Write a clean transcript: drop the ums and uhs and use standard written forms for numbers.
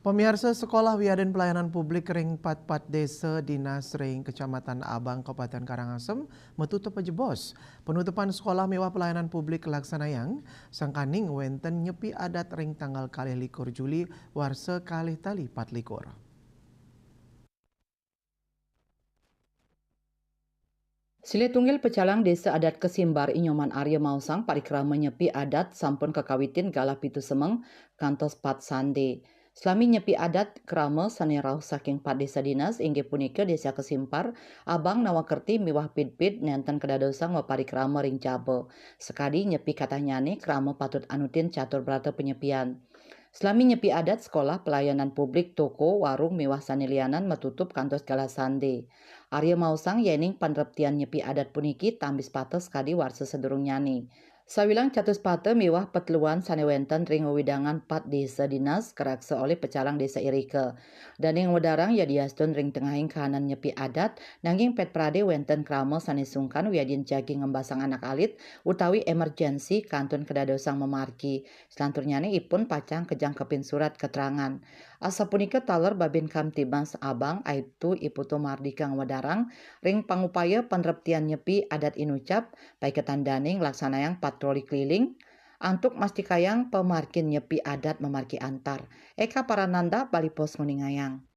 Pemirsa Sekolah Wiaden Pelayanan Publik Ring 44 Desa Dinas Ring Kecamatan Abang Kabupaten Karangasem metutup jebos. Penutupan sekolah mewah pelayanan publik laksanayang sangkaning wenten nyepi adat ring tanggal 21 Juli warsa kalih tali 24. Sile tunggil pecalang desa adat Kesimbar Inyoman Arya Mausang parikrama nyepi adat sampun kekawitin galah pitu semeng kantos pat sande. Selami nyepi adat krama sanerau saking pat desa dinas inggih punika desa Kesimpar abang nawakerti miwah pit-pit nenten kedadosang wa parikrama ring jabo. Sekadi nyepi katanyane krama patut anutin catur berata penyepian. Selami nyepi adat sekolah pelayanan publik toko warung miwah sanilianan metutup kantos galah sande. Arya Mausang yening panreptian nyepi adat puniki tambis pates kadi warsa sedurung nyani. Sawilang catus pate miwah petluan sanewenten ring wewidangan pat desa dinas keraksa oleh pecalang desa Irike. Daning wedarang ya diastun ring tengahing kahanan nyepi adat nanging pet prade wenten krama sanesungkan wiadin jagi ngembasang anak alit utawi emergensi kantun kedadosang memarki. Selanturnyane ipun pacang kejangkepin surat keterangan. Asa punika taler babin kamtibang Abang aibtu iputu mardika wedarang ring pangupaya penreptian nyepi adat inucap baik ketandaning laksanayang patroli keliling antuk mastikayang pemarkin nyepi adat memarki antar. Eka Parananda Bali Pos Nguningayang.